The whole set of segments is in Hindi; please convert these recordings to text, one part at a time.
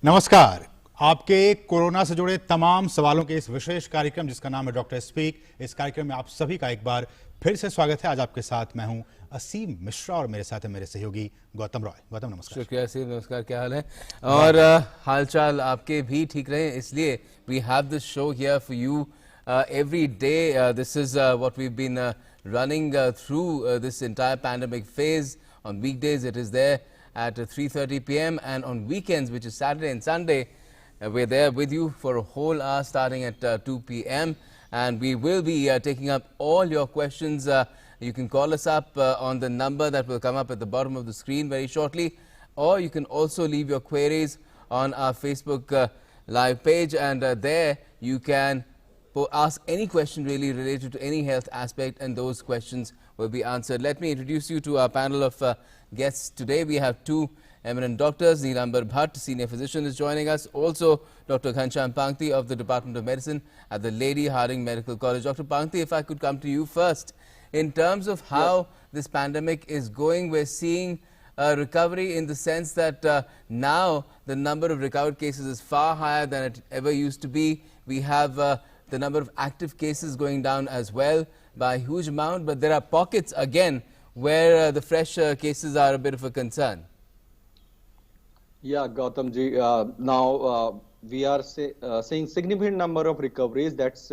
नमस्कार। आपके कोरोना से जुड़े तमाम सवालों के इस विशेष कार्यक्रम जिसका नाम है डॉक्टर स्पीक, इस कार्यक्रम में आप सभी का एक बार फिर से स्वागत है। आज आपके साथ मैं हूं असीम मिश्रा और मेरे साथ है मेरे सहयोगी गौतम रॉय। गौतम नमस्कार। शुक्रिया असीम, नमस्कार, क्या हाल है? और हालचाल आपके भी ठीक रहे, इसलिए we have this show here for you every day. This is what we've been running through this entire pandemic phase. On weekdays it is there at 3:30 p.m. and on weekends, which is Saturday and Sunday, we're there with you for a whole hour starting at 2 p.m. and we will be taking up all your questions. You can call us up on the number that will come up at the bottom of the screen very shortly, or you can also leave your queries on our Facebook live page, and there you can ask any question really related to any health aspect, and those questions will be answered. Let me introduce you to our panel of guests today. We have two eminent doctors. Neelambar Bhatt, senior physician, is joining us. Also, Dr. Ghanshyam Pangti of the Department of Medicine at the Lady Hardinge Medical College. Dr. Pangti, if I could come to you first. In terms of how this pandemic is going, we're seeing a recovery in the sense that now the number of recovered cases is far higher than it ever used to be. We have the number of active cases going down as well by a huge amount, but there are pockets again where the fresh cases are a bit of a concern. Yeah, Gautam ji, now we are seeing significant number of recoveries. That's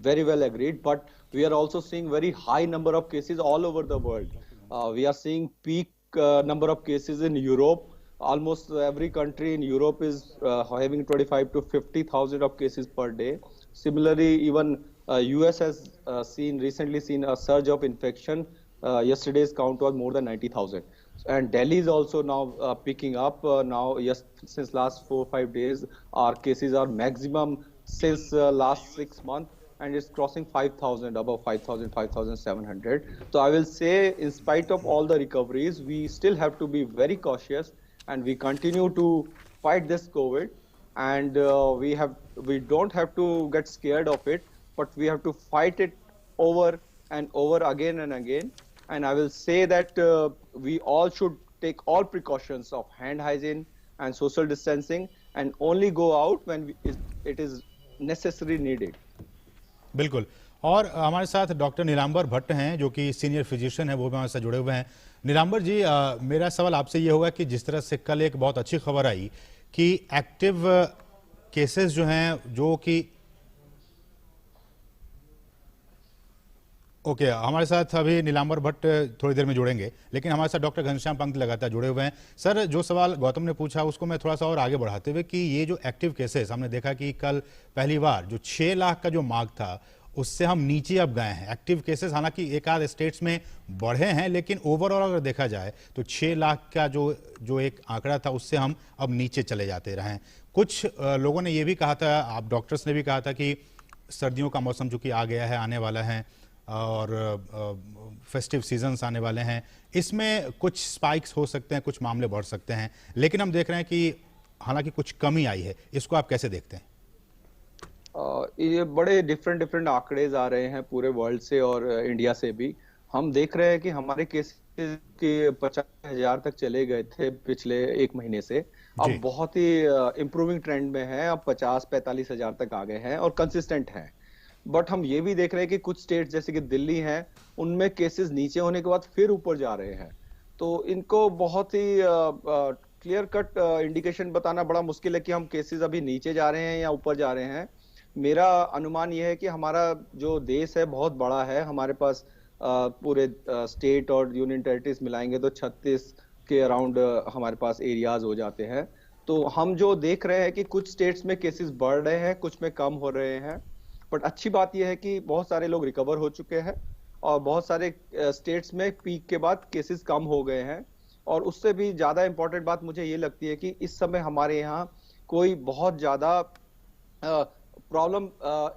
very well agreed, but we are also seeing very high number of cases all over the world. We are seeing peak number of cases in Europe. Almost every country in Europe is having 25 to 50,000 of cases per day. Similarly, even US has recently seen a surge of infection. Yesterday's count was more than 90,000. And Delhi is also now picking up. Since last 4-5 days, our cases are maximum since last 6 months, and it's crossing 5,000, above 5,000, 5,700. So I will say, in spite of all the recoveries, we still have to be very cautious, and we continue to fight this COVID. And we don't have to get scared of it, but we have to fight it over and over again and again. And I will say that we all should take all precautions of hand hygiene and social distancing, and only go out when it is necessary needed. बिल्कुल। और हमारे साथ डॉक्टर नीलांबर भट्ट हैं जो कि सीनियर फिजिशियन है, वो भी हमारे साथ जुड़े हुए हैं। नीलांबर जी, मेरा सवाल आपसे ये होगा कि जिस तरह से कल एक बहुत अच्छी खबर आई कि एक्टिव केसेस जो हैं, जो कि हमारे साथ अभी नीलांबर भट्ट थोड़ी देर में जुड़ेंगे, लेकिन हमारे साथ डॉक्टर घनश्याम पंक्ति लगातार जुड़े हुए हैं। सर, जो सवाल गौतम ने पूछा उसको मैं थोड़ा सा और आगे बढ़ाते हुए कि ये जो एक्टिव केसेस हमने देखा कि कल पहली बार जो 6 लाख का जो मार्क था उससे हम नीचे अब गए हैं। एक्टिव केसेस हालांकि एक आध स्टेट्स में बढ़े हैं, लेकिन ओवरऑल अगर देखा जाए तो 6 लाख का जो एक आंकड़ा था उससे हम अब नीचे चले जाते रहे हैं। कुछ लोगों ने ये भी कहा था, आप डॉक्टर्स ने भी कहा था कि सर्दियों का मौसम चूंकि आ गया है, आने वाला है, और फेस्टिव सीजन्स आने वाले हैं, इसमें कुछ स्पाइक्स हो सकते हैं, कुछ मामले बढ़ सकते हैं, लेकिन हम देख रहे हैं कि हालांकि कुछ कमी आई है। इसको आप कैसे देखते हैं? ये बड़े डिफरेंट आंकड़े आ रहे हैं पूरे वर्ल्ड से और इंडिया से भी। हम देख रहे हैं कि हमारे केसेस के 50,000 तक चले गए थे पिछले 1 महीने से, अब बहुत ही इम्प्रूविंग ट्रेंड में है। अब 50-45 हजार तक आ गए हैं और कंसिस्टेंट हैं। बट हम ये भी देख रहे हैं कि कुछ स्टेट जैसे कि दिल्ली हैं, उनमें केसेस नीचे होने के बाद फिर ऊपर जा रहे हैं। तो इनको बहुत ही क्लियर कट इंडिकेशन बताना बड़ा मुश्किल है कि हम केसेस अभी नीचे जा रहे हैं या ऊपर जा रहे हैं। मेरा अनुमान यह है कि हमारा जो देश है बहुत बड़ा है। हमारे पास पूरे स्टेट और यूनियन टेरिटरीज मिलाएंगे तो 36 के अराउंड हमारे पास एरियाज हो जाते हैं। तो हम जो देख रहे हैं कि कुछ स्टेट्स में केसेस बढ़ रहे हैं, कुछ में कम हो रहे हैं। बट अच्छी बात यह है कि बहुत सारे लोग रिकवर हो चुके हैं और बहुत सारे स्टेट्स में पीक के बाद केसेस कम हो गए हैं। और उससे भी ज्यादा इंपॉर्टेंट बात मुझे ये लगती है कि इस समय हमारे यहाँ कोई बहुत ज्यादा प्रॉब्लम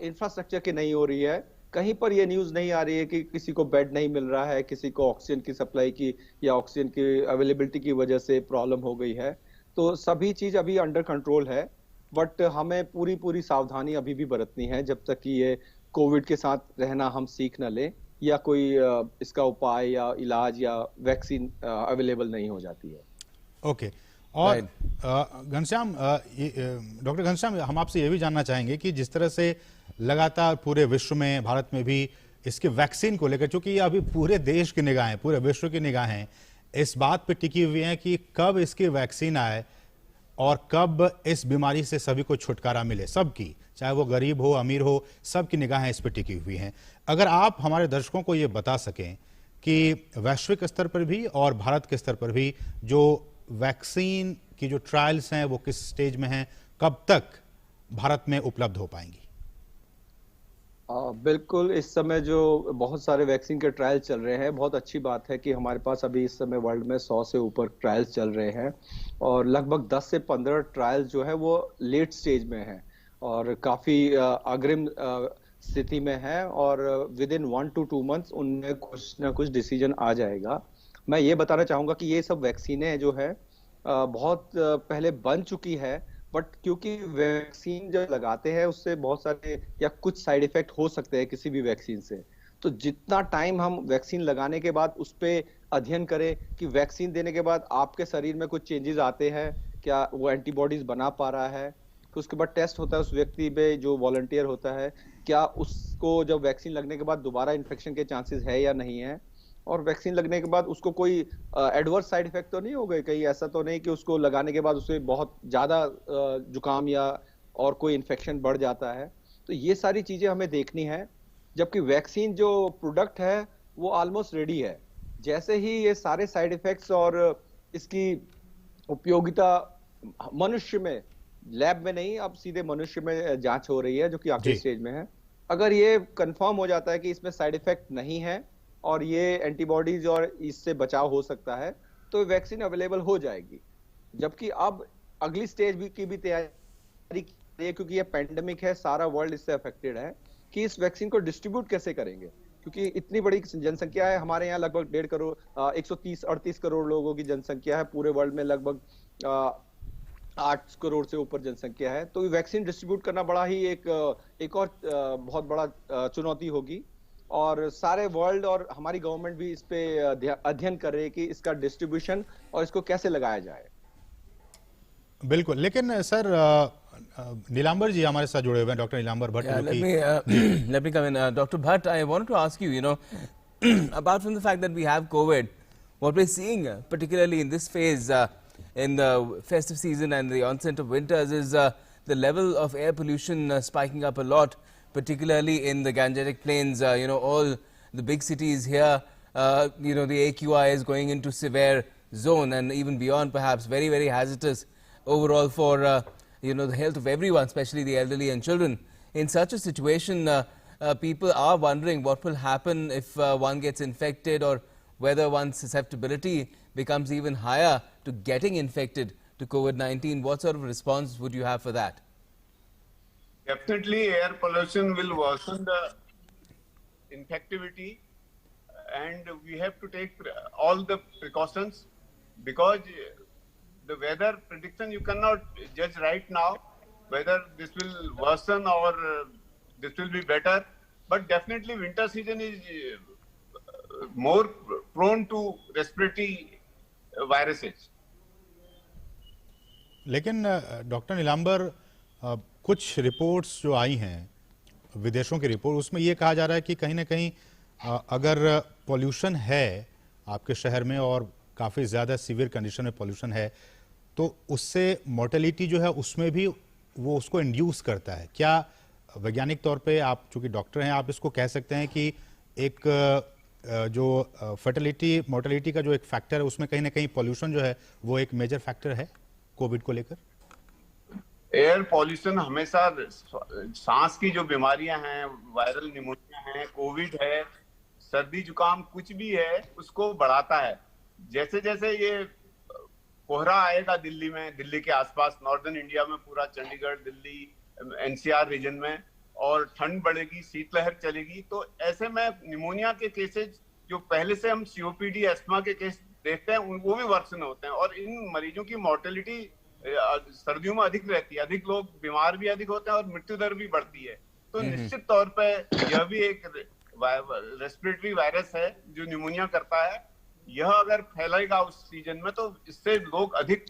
इंफ्रास्ट्रक्चर की नहीं हो रही है। कहीं पर ये न्यूज नहीं आ रही है कि किसी को बेड नहीं मिल रहा है, किसी को ऑक्सीजन की सप्लाई की या ऑक्सीजन की अवेलेबिलिटी की वजह से प्रॉब्लम हो गई है। तो सभी चीज अभी अंडर कंट्रोल है, बट हमें पूरी सावधानी अभी भी बरतनी है जब तक कि ये कोविड के साथ रहना हम सीख न लें या कोई इसका उपाय या इलाज या वैक्सीन अवेलेबल नहीं हो जाती है। ओके। और Right. घनश्याम, डॉक्टर घनश्याम, हम आपसे ये भी जानना चाहेंगे कि जिस तरह से लगातार पूरे विश्व में, भारत में भी इसके वैक्सीन को लेकर, चूंकि ये अभी पूरे देश की निगाहें, पूरे विश्व की निगाहें इस बात पे टिकी हुई हैं कि कब इसकी वैक्सीन आए और कब इस बीमारी से सभी को छुटकारा मिले, सबकी, चाहे वो गरीब हो अमीर हो, सबकी निगाहें इस पर टिकी हुई हैं। अगर आप हमारे दर्शकों को ये बता सकें कि वैश्विक स्तर पर भी और भारत के स्तर पर भी जो वैक्सीन की जो ट्रायल्स हैं वो किस स्टेज में हैं, कब तक भारत में उपलब्ध हो पाएंगी? बिल्कुल, इस समय जो बहुत सारे वैक्सीन के ट्रायल चल रहे हैं, बहुत अच्छी बात है कि हमारे पास अभी इस समय वर्ल्ड में 100 से ऊपर ट्रायल्स चल रहे हैं और लगभग 10 से 15 ट्रायल्स जो है वो लेट स्टेज में हैं और काफी अग्रिम स्थिति में है और विद इन 1 to 2 मंथ्स उनमें कुछ ना कुछ डिसीजन आ जाएगा। मैं ये बताना चाहूंगा कि ये सब वैक्सीनें जो है बहुत पहले बन चुकी है, बट क्योंकि वैक्सीन जब लगाते हैं उससे बहुत सारे या कुछ साइड इफेक्ट हो सकते हैं किसी भी वैक्सीन से, तो जितना टाइम हम वैक्सीन लगाने के बाद उस पे अध्ययन करें कि वैक्सीन देने के बाद आपके शरीर में कुछ चेंजेस आते हैं, क्या वो एंटीबॉडीज बना पा रहा है, तो उसके बाद टेस्ट होता है उस व्यक्ति पे जो वॉलंटियर होता है, क्या उसको जब वैक्सीन लगने के बाद दोबारा इन्फेक्शन के चांसेस है या नहीं है, और वैक्सीन लगने के बाद उसको कोई एडवर्स साइड इफेक्ट तो नहीं हो गए, कहीं ऐसा तो नहीं कि उसको लगाने के बाद उसे बहुत ज्यादा जुकाम या और कोई इन्फेक्शन बढ़ जाता है। तो ये सारी चीजें हमें देखनी है, जबकि वैक्सीन जो प्रोडक्ट है वो ऑलमोस्ट रेडी है। जैसे ही ये सारे साइड इफेक्ट्स और इसकी उपयोगिता मनुष्य में, लैब में नहीं, अब सीधे मनुष्य में जांच हो रही है जो कि आखिरी जी। स्टेज में है, अगर ये कंफर्म हो जाता है कि इसमें साइड इफेक्ट नहीं है और ये एंटीबॉडीज और इससे बचाव हो सकता है, तो वैक्सीन अवेलेबल हो जाएगी। जबकि अब अगली स्टेज भी की भी तैयारी की रही है, क्योंकि ये पेंडेमिक है, सारा वर्ल्ड इससे अफेक्टेड है, कि इस वैक्सीन को डिस्ट्रीब्यूट कैसे करेंगे, क्योंकि इतनी बड़ी जनसंख्या है हमारे यहाँ, लगभग 1.5 करोड़ 130-38 करोड़ लोगों की जनसंख्या है, पूरे वर्ल्ड में लगभग 8 करोड़ से ऊपर जनसंख्या है, तो वैक्सीन डिस्ट्रीब्यूट करना बड़ा ही एक और बहुत बड़ा चुनौती होगी। और सारे वर्ल्ड और हमारी गवर्नमेंट भी इस पे अध्ययन कर रही है कि इसका डिस्ट्रीब्यूशन और इसको कैसे लगाया जाए। बिल्कुल, लेकिन सर नीलांबर जी हमारे साथ जुड़े हुए हैं, डॉक्टर नीलांबर भट्ट, Yeah, जो let कि me let me come in. Dr. Bhatt, I wanted to ask you, apart from the fact that we have COVID, what we're seeing, particularly in this phase, in the festive season and the onset of winters, is the level of air pollution spiking up a lot, particularly in the Gangetic Plains. All the big cities here, the AQI is going into severe zone and even beyond, perhaps very, very hazardous overall for the health of everyone, especially the elderly and children. In such a situation, people are wondering what will happen if one gets infected, or whether one's susceptibility becomes even higher to getting infected to COVID-19. What sort of response would you have for that? Definitely, air pollution will worsen the infectivity, and we have to take all the precautions, because the weather prediction you cannot judge right now whether this will worsen or this will be better. But definitely winter season is more prone to respiratory viruses. लेकिन डॉक्टर नीलांबर, कुछ रिपोर्ट्स जो आई हैं, विदेशों की रिपोर्ट, उसमें ये कहा जा रहा है कि कहीं ना कहीं अगर पॉल्यूशन है आपके शहर में और काफ़ी ज़्यादा सीवियर कंडीशन में पॉल्यूशन है, तो उससे मोर्टेलिटी जो है उसमें भी वो उसको इंड्यूस करता है। क्या वैज्ञानिक तौर पे, आप चूंकि डॉक्टर हैं, आप इसको कह सकते हैं कि एक जो फर्टिलिटी मोर्टेलिटी का जो एक फैक्टर है उसमें कहीं ना कहीं पॉल्यूशन जो है वो एक मेजर फैक्टर है कोविड को लेकर? एयर पॉल्यूशन हमेशा सांस की जो बीमारियां हैं, वायरल निमोनिया है, कोविड है, सर्दी जुकाम कुछ भी है, उसको बढ़ाता है। जैसे जैसे ये कोहरा आएगा दिल्ली में, दिल्ली के आसपास, नॉर्दर्न इंडिया में, पूरा चंडीगढ़, दिल्ली, एनसीआर रीजन में, और ठंड बढ़ेगी, शीतलहर चलेगी, तो ऐसे में निमोनिया के केसेस जो पहले से हम सीओपीडी, अस्थमा के केस देखते हैं, वो भी वर्सन होते हैं, और इन मरीजों की मोर्टेलिटी सर्दियों में अधिक रहती है, अधिक लोग बीमार भी अधिक होते हैं और मृत्यु दर भी बढ़ती है। तो निश्चित तौर पे यह भी एक रेस्पिरेटरी वायरस है जो निमोनिया करता है, यह अगर फैलेगा उस सीजन में तो इससे लोग अधिक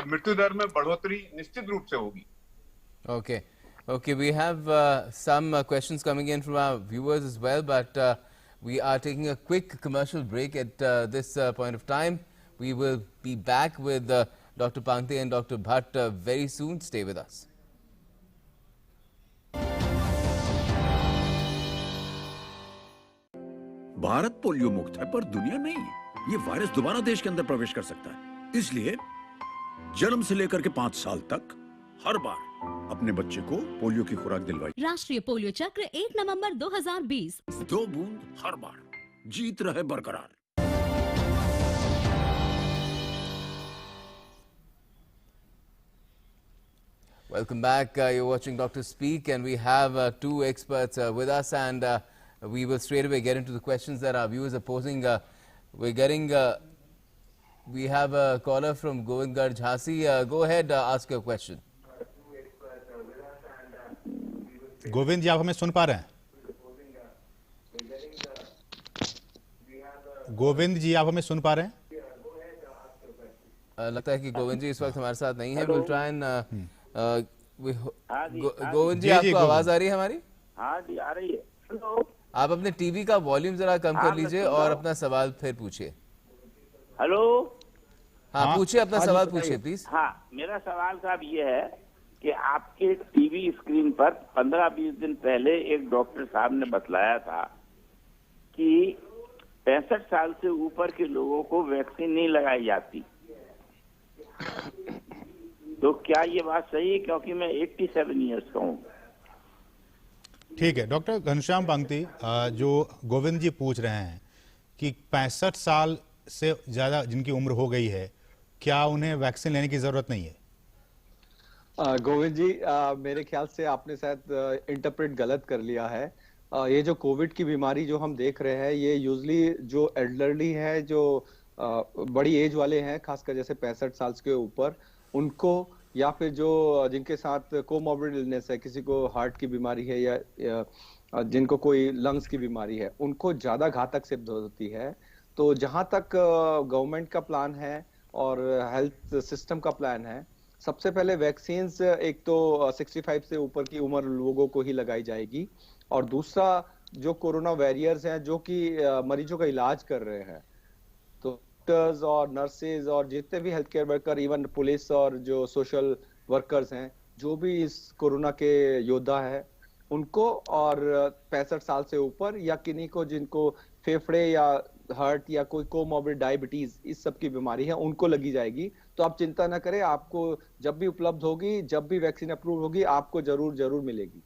मृत्यु दर में बढ़ोतरी निश्चित रूप से होगी। Okay. Okay, we have some questions coming in from our viewers as well, but we are taking a quick commercial break at this point of time. We will be back with Dr. Pangte and Dr. Bhatt very soon. Stay with us. Bharat polio मुक्त है पर दुनिया नहीं। ये वायरस दोबारा देश के अंदर प्रवेश कर सकता है, इसलिए जन्म से लेकर के 5 साल तक हर बार अपने बच्चे को पोलियो की खुराक दिलवाइए। राष्ट्रीय पोलियो चक्र 1 नवंबर 2020। 2 बूंद हर बार, जीत रहे बरकरार। Welcome back. You're watching Dr. Speak, and we have 2 experts with us, and we will straight away get into the questions that our viewers are posing. We have a caller from Govindgarh Jhansi. Go ahead, ask your question. Govind जी, आप हमें सुन पा रहे हैं? गोविंद जी, आप हमें सुन पा रहे हैं? लगता है कि गोविंद जी इस वक्त हमारे साथ नहीं है। We'll try and गोविंद जी, जी, आपको आवाज आ रही है हमारी? हाँ जी, आ रही है। हेलो, आप अपने टीवी का वॉल्यूम जरा कम कर लीजिए और अपना सवाल फिर पूछिए। हेलो। हाँ, पूछिए, अपना सवाल पूछिए प्लीज। हाँ, मेरा सवाल साहब ये है कि आपके टीवी स्क्रीन पर 15-20 दिन पहले एक डॉक्टर साहब ने बतलाया था कि 65 साल से ऊपर के लोगों को वैक्सीन नहीं लगाई जाती। तो क्या ये बात सही है? क्योंकि मैं 87 ईयर्स का हूँ। ठीक है डॉक्टर घनश्याम पांगती, जो गोविंद जी पूछ रहे हैं कि 65 साल से ज्यादा जिनकी उम्र हो गई है, क्या उन्हें वैक्सीन लेने की जरूरत नहीं है? गोविंद जी, मेरे ख्याल से आपने शायद इंटरप्रेट गलत कर लिया है। ये जो कोविड की बीमारी जो हम देख रहे हैं, ये यूजली जो एल्डरली है, जो बड़ी एज वाले हैं, खासकर जैसे 65 साल के ऊपर, उनको या फिर जो जिनके साथ कोमॉर्बिड इलनेस है, किसी को हार्ट की बीमारी है या जिनको कोई लंग्स की बीमारी है, उनको ज्यादा घातक सिद्ध होती है। तो जहां तक गवर्नमेंट का प्लान है और हेल्थ सिस्टम का प्लान है, सबसे पहले वैक्सीन एक तो 65 से ऊपर की उम्र लोगों को ही लगाई जाएगी, और दूसरा जो कोरोना वॉरियर्स हैं जो कि मरीजों का इलाज कर रहे हैं, तो डॉक्टर्स और नर्सेज और जितने भी health care worker, even police और जो सोशल वर्कर्स हैं, जो भी इस कोरोना के योद्धा है, उनको, और 65 साल से ऊपर या किन्हीं को जिनको फेफड़े या हार्ट या कोई कोमॉर्बिड डायबिटीज इस सब की बीमारी है, उनको लगी जाएगी। तो आप चिंता ना करें, आपको जब भी उपलब्ध होगी, जब भी वैक्सीन अप्रूव होगी, आपको जरूर मिलेगी।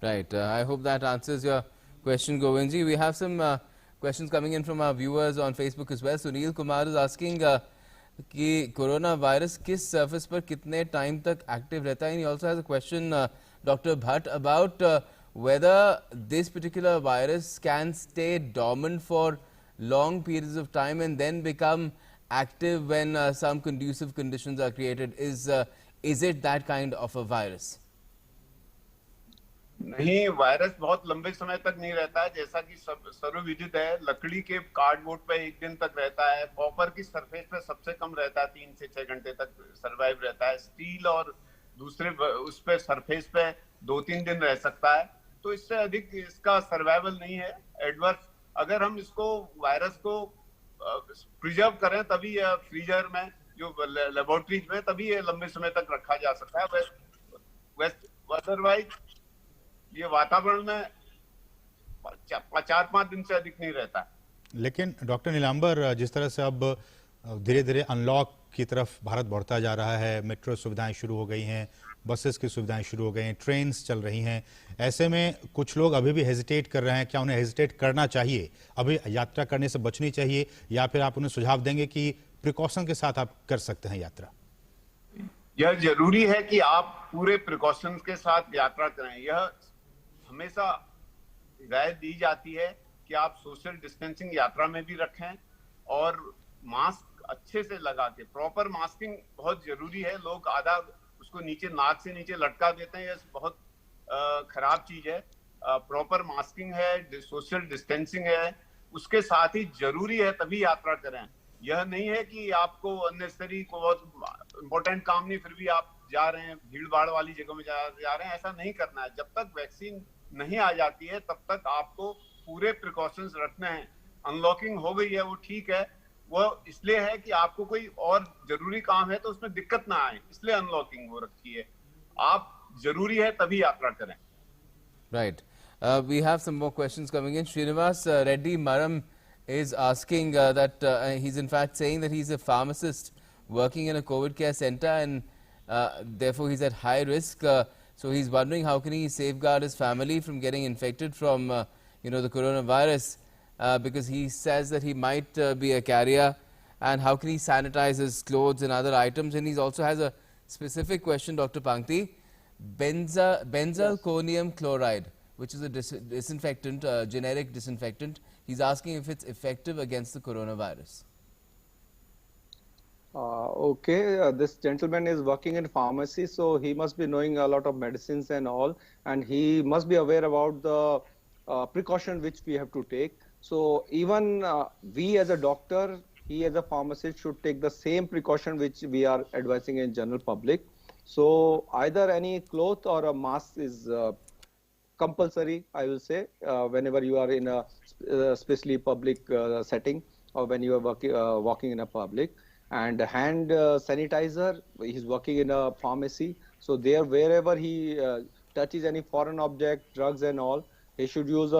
Right. I hope that answers your question, Govindji. We have some questions coming in from our viewers on Facebook as well. Sunil Kumar is asking कि कोरोना वायरस किस सर्फेस पर कितने टाइम तक एक्टिव रहता है. And he also has a question, Dr. Bhatt, about whether this particular virus can stay dormant for long periods of time and then become active when some conducive conditions are created. Is it that kind of a virus? नहीं, वायरस बहुत लंबे समय तक नहीं रहता है। जैसा कि सर्वविदित है, लकड़ी के कार्डबोर्ड पे 1 दिन तक रहता है, कॉपर की सरफेस पे सबसे कम रहता है, 3 से 6 घंटे तक सरवाइव रहता है, स्टील और दूसरे उस पे सरफेस पे 2-3 दिन रह सकता है। तो इससे अधिक इसका सर्वाइवल नहीं है। एडवर्स, अगर हम इसको वायरस को प्रिजर्व करें तभी फ्रीजर में, जो लेबोरेटरीज में, तभी ये लंबे समय तक रखा जा सकता है। अदरवाइज ये वातावरण में 4-5 दिन से अधिक नहीं रहता है। लेकिन डॉक्टर नीलांबर, जिस तरह से अब धीरे धीरे अनलॉक की तरफ भारत बढ़ता जा रहा है, मेट्रो सुविधाएं शुरू हो गई हैं, बसेस की सुविधाएं शुरू हो गई हैं, ट्रेन्स चल रही हैं, ऐसे में कुछ लोग अभी भी हेजिटेट कर रहे हैं। क्या उन्हें हेजिटेट करना चाहिए? अभी यात्रा करने से बचनी चाहिए, या फिर आप उन्हें सुझाव देंगे कि प्रिकॉशन के साथ आप कर सकते हैं यात्रा? यह जरूरी है कि आप पूरे प्रिकॉशंस के साथ यात्रा करें। यह हमेशा हिदायत दी जाती है कि आप सोशल डिस्टेंसिंग यात्रा में भी रखें और मास्क अच्छे से लगा के, प्रॉपर मास्किंग बहुत जरूरी है। लोग आधा उसको नीचे, नाक से नीचे लटका देते हैं, यह बहुत खराब चीज है। प्रॉपर मास्किंग है, सोशल डिस्टेंसिंग है, उसके साथ ही जरूरी है तभी यात्रा करें। यह नहीं है कि आपको अननेसेसरी बहुत इंपॉर्टेंट काम नहीं फिर भी आप जा रहे हैं, भीड़ भाड़ वाली जगह में जा रहे हैं, ऐसा नहीं करना है। जब तक वैक्सीन नहीं आ जाती है तब तक आपको पूरे प्रिकॉशंस रखने हैं। अनलॉकिंग हो गई है वो ठीक है, वो इसलिए है कि आपको कोई और जरूरी काम है तो उसमें दिक्कत ना आए, इसलिए अनलॉकिंग हो रखी है। आप जरूरी है तभी यात्रा करें। Right. We have some more questions coming in. Srinivas Reddy Maram is asking that he's in fact saying that he's a pharmacist working in a COVID care center and therefore he's at high risk. So he's wondering how can he safeguard his family from getting infected from the coronavirus because he says that he might be a carrier, and how can he sanitize his clothes and other items. And he also has a specific question, Dr. Pangti. Benzalkonium chloride, which is a disinfectant, generic disinfectant. He's asking if it's effective against the coronavirus. Okay, this gentleman is working in pharmacy, so he must be knowing a lot of medicines and all, and he must be aware about the precaution which we have to take. So even we as a doctor, he as a pharmacist should take the same precaution which we are advising in general public. So either any cloth or a mask is compulsory, I will say, whenever you are in a especially public setting, or when you are walking in a public. And hand sanitizer, he's working in a pharmacy, so there wherever he touches any foreign object, drugs and all, he should use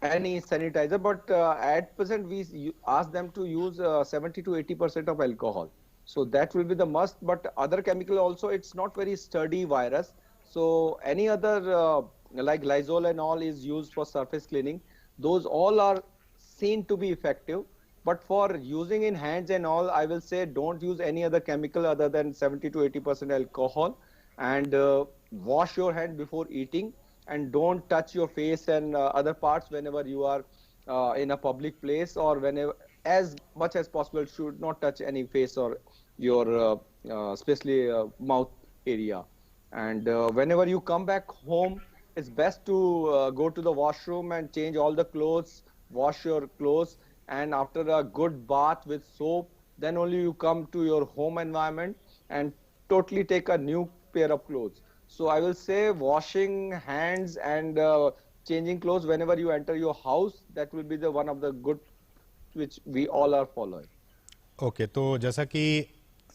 any sanitizer. But at present we ask them to use 70 to 80% of alcohol. So that will be the must, but other chemical also, it's not very sturdy virus. So any other like Lysol and all is used for surface cleaning. Those all are seen to be effective. But for using in hands and all, I will say don't use any other chemical other than 70 to 80% alcohol, and wash your hand before eating, and don't touch your face and other parts whenever you are in a public place, or whenever, as much as possible, should not touch any face or your especially mouth area. And whenever you come back home, it's best to go to the washroom and change all the clothes, wash your clothes, and after a good bath with soap, then only you come to your home environment and totally take a new pair of clothes. So I will say washing hands and changing clothes whenever you enter your house, that will be the one of the good which we all are following. Okay तो जैसा कि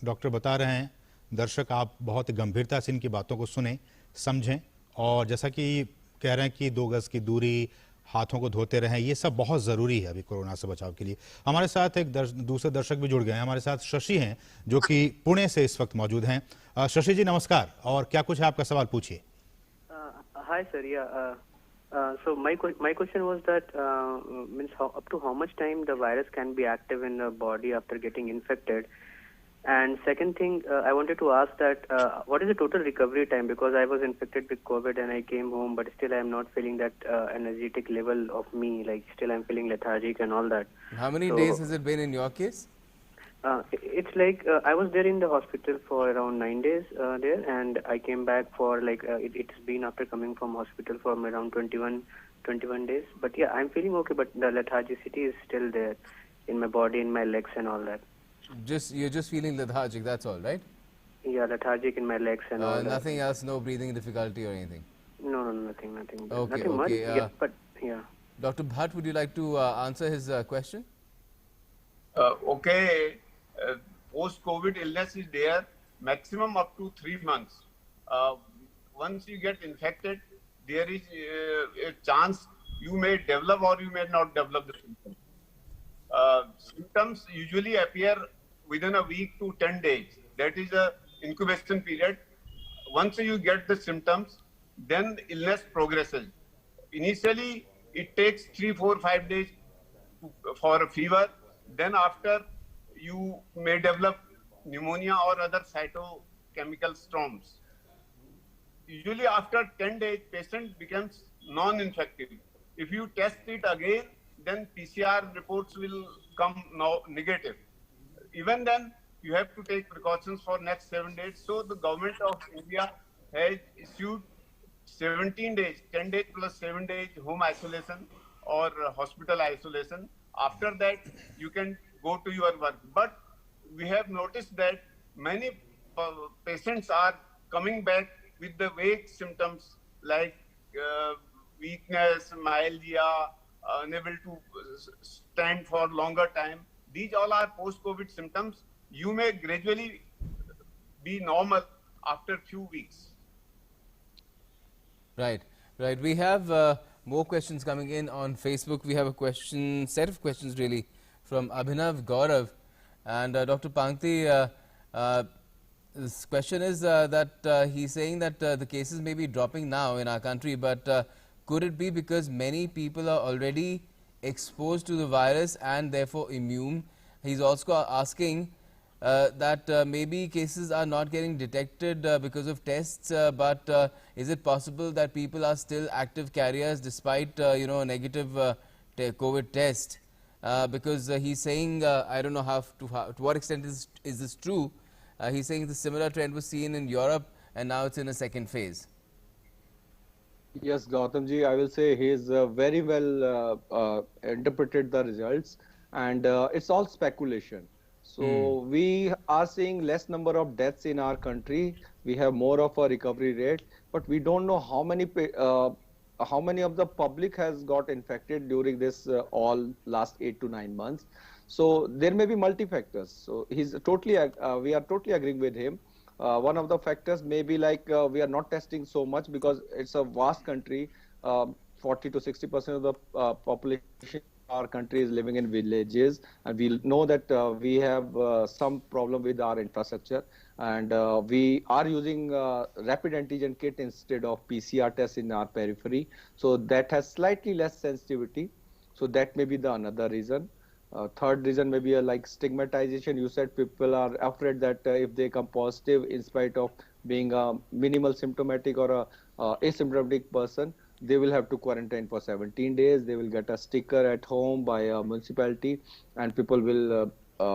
डॉक्टर बता रहे हैं, दर्शक आप बहुत गंभीरता से इनकी बातों को सुने, समझें, और जैसा कि कह रहे हैं कि 2 गज की दूरी, हाथों को धोते रहें, ये सब बहुत ज़रूरी है अभी कोरोना से बचाव के लिए। हमारे साथ एक दूसरे दर्शक भी जुड़ गए हैं। हमारे साथ शशि हैं जो कि पुणे से इस वक्त मौजूद हैं। शशि जी नमस्कार, और क्या कुछ है आपका सवाल, पूछिए। Hi sir, yeah. So my question was that means up to how much time the virus can be active in the body after getting infected. And second thing, I wanted to ask that what is the total recovery time, because I was infected with COVID and I came home, but still I am not feeling that energetic level of me, like still I'm feeling lethargic and all that. How many days has it been in your case? It's like I was there in the hospital for around 9 days there, and I came back for like it's been after coming from hospital for around 21 days. But yeah, I'm feeling okay, but the lethargicity is still there in my body, in my legs and all that. You're just feeling lethargic, that's all, right? Yeah, lethargic in my legs and all that. Nothing else, no breathing difficulty or anything? No, nothing. Okay, nothing much. okay. Yeah, but yeah. Dr. Bhatt, would you like to answer his question? Okay, post-COVID illness is there, maximum up to 3 months. Once you get infected, there is a chance you may develop or you may not develop the symptoms. Symptoms usually appear within a week to 10 days. That is a incubation period. Once you get the symptoms, then illness progresses. Initially, it takes 3, 4, 5 days for a fever. Then after, you may develop pneumonia or other cytochemical storms. Usually after 10 days, patient becomes non-infective. If you test it again, then PCR reports will come now negative. Even then, you have to take precautions for next 7 days. So the government of India has issued 17 days, 10 days plus 7 days home isolation, or hospital isolation. After that, you can go to your work. But we have noticed that many patients are coming back with the vague symptoms like weakness, myalgia, unable to stand for longer time. These all are post-COVID symptoms. You may gradually be normal after few weeks. Right, right. We have more questions coming in on Facebook. We have a set of questions really from Abhinav Gaurav and Dr. Pangti. This question is that he's saying that the cases may be dropping now in our country, but could it be because many people are already exposed to the virus and therefore immune? He's also asking that maybe cases are not getting detected because of tests, but is it possible that people are still active carriers despite a negative COVID test? Because he's saying, I don't know to what extent is this true. He's saying the similar trend was seen in Europe and now it's in a second phase. Yes, Gautam ji, I will say he's very well interpreted the results, and it's all speculation. So we are seeing less number of deaths in our country. We have more of a recovery rate, but we don't know how many of the public has got infected during this all last 8 to 9 months. So there may be multi factors. So we are totally agreeing with him. One of the factors may be like we are not testing so much because it's a vast country. 40 to 60% of the population of our country is living in villages, and we know that we have some problem with our infrastructure, and we are using rapid antigen kit instead of PCR tests in our periphery. So that has slightly less sensitivity. So that may be the another reason. Third reason may be like stigmatization. You said people are afraid that if they come positive in spite of being a minimal symptomatic or a asymptomatic person, they will have to quarantine for 17 days. They will get a sticker at home by a municipality, and people will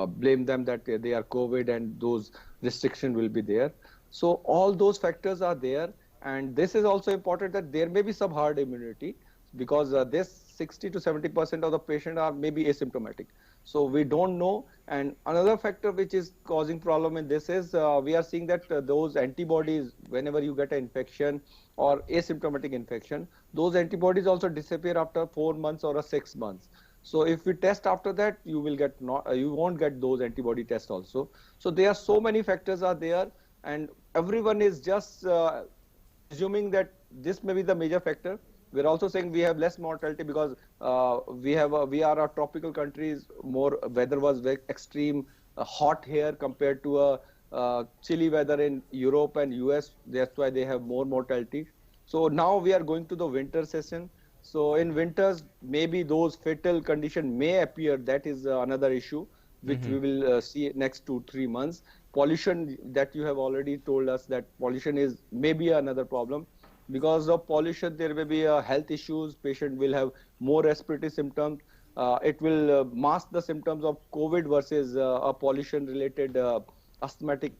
blame them that they are COVID, and those restrictions will be there. So all those factors are there, and this is also important that there may be some herd immunity, because this 60 to 70% of the patient are maybe asymptomatic. So we don't know. And another factor which is causing problem in this is we are seeing that those antibodies, whenever you get an infection or asymptomatic infection, those antibodies also disappear after 4 months or 6 months. So if we test after that, you won't get those antibody tests also. So there are so many factors are there, and everyone is just assuming that this may be the major factor. We're also saying we have less mortality because we are a tropical countries. More weather was very extreme, hot here compared to a chilly weather in Europe and US. That's why they have more mortality. So now we are going to the winter session. So in winters, maybe those fatal condition may appear. That is another issue which we will see next 2-3 months. Pollution, that you have already told us that pollution is maybe another problem. Because of pollution, there may be health issues. Patient will have more respiratory symptoms. It will mask the symptoms of COVID versus a pollution-related asthmatic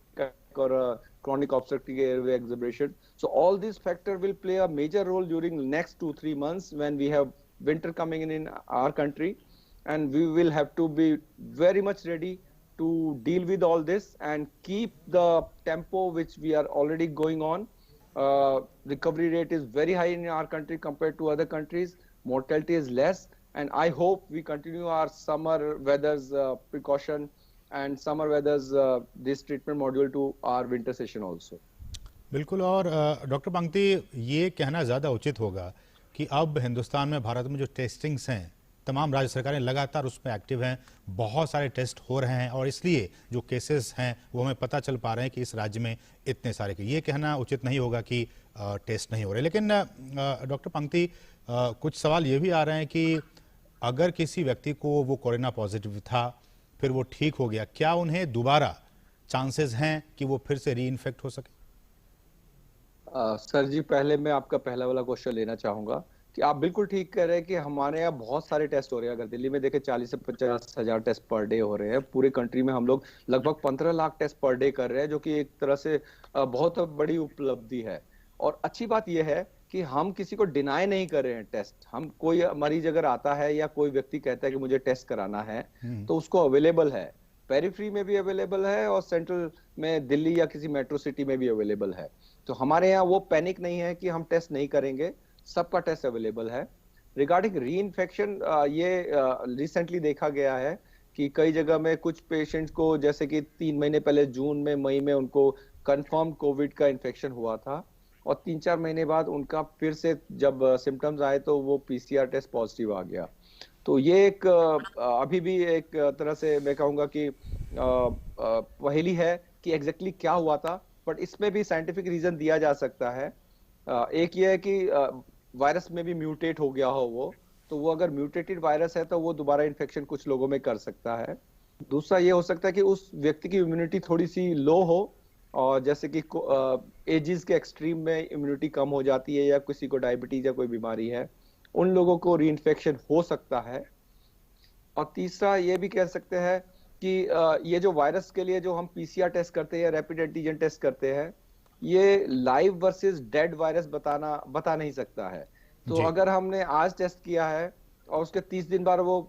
or chronic obstructive airway exacerbation. So all these factors will play a major role during the next 2-3 months when we have winter coming in our country, and we will have to be very much ready to deal with all this and keep the tempo which we are already going on. Recovery rate is very high in our country compared to other countries. Mortality is less, and I hope we continue our summer weather's precaution and summer weather's this treatment module to our winter session also. बिल्कुल। और डॉक्टर पंक्ति, ये कहना ज़्यादा उचित होगा कि अब हिंदुस्तान में, भारत में जो टेस्टिंग्स हैं, तमाम राज्य सरकारें लगातार उसमें एक्टिव हैं, बहुत सारे टेस्ट हो रहे हैं, और इसलिए जो केसेस हैं वो हमें पता चल पा रहे हैं कि इस राज्य में इतने सारे के। ये कहना उचित नहीं होगा कि टेस्ट नहीं हो रहे। लेकिन डॉक्टर पंक्ति, कुछ सवाल ये भी आ रहे हैं कि अगर किसी व्यक्ति को वो कोरोना पॉजिटिव था, फिर वो ठीक हो गया, क्या उन्हें दोबारा चांसेस हैं कि वो फिर से रीइन्फेक्ट हो सके? सर जी, पहले मैं आपका पहला वाला क्वेश्चन लेना चाहूंगा कि आप बिल्कुल ठीक कह रहे हैं कि हमारे यहाँ बहुत सारे टेस्ट हो रहे हैं। अगर दिल्ली में देखें 40 से 50 हजार टेस्ट पर डे हो रहे हैं। पूरे कंट्री में हम लोग लगभग 15 लाख टेस्ट पर डे कर रहे हैं, जो कि एक तरह से बहुत बड़ी उपलब्धि है। और अच्छी बात यह है कि हम किसी को डिनाई नहीं कर रहे हैं टेस्ट। हम कोई मरीज अगर आता है या कोई व्यक्ति कहता है कि मुझे टेस्ट कराना है तो उसको अवेलेबल है, पेरिफेरी में भी अवेलेबल है और सेंट्रल में दिल्ली या किसी मेट्रो सिटी में भी अवेलेबल है। तो हमारे यहाँ वो पैनिक नहीं है कि हम टेस्ट नहीं करेंगे, सबका टेस्ट अवेलेबल है। रिगार्डिंग री इन्फेक्शन, ये रिसेंटली देखा गया है कि कई जगह में कुछ पेशेंट्स को, जैसे कि 3 महीने पहले जून में मई में उनको कंफर्म कोविड का इन्फेक्शन हुआ था और 3-4 महीने बाद उनका फिर से जब सिम्टम्स आए तो वो पीसीआर टेस्ट पॉजिटिव आ गया। तो ये एक अभी भी एक तरह से मैं कहूंगा कि पहेली है कि एग्जैक्टली क्या हुआ था, बट इसमें भी साइंटिफिक रीजन दिया जा सकता है। एक ये है कि वायरस में भी म्यूटेट हो गया हो वो, तो वो अगर म्यूटेटेड वायरस है तो वो दोबारा इन्फेक्शन कुछ लोगों में कर सकता है। दूसरा ये हो सकता है कि उस व्यक्ति की इम्यूनिटी थोड़ी सी लो हो, और जैसे कि एजेस के एक्सट्रीम में इम्यूनिटी कम हो जाती है या किसी को डायबिटीज या कोई बीमारी है, उन लोगों को री इन्फेक्शन हो सकता है। और तीसरा ये भी कह सकते हैं कि ये जो वायरस के लिए जो हम पीसीआर टेस्ट करते हैं, रैपिड एंटीजन टेस्ट करते हैं, ये लाइव वर्सेस डेड वायरस बता नहीं सकता है। तो अगर हमने आज टेस्ट किया है और उसके 30 दिन बाद वो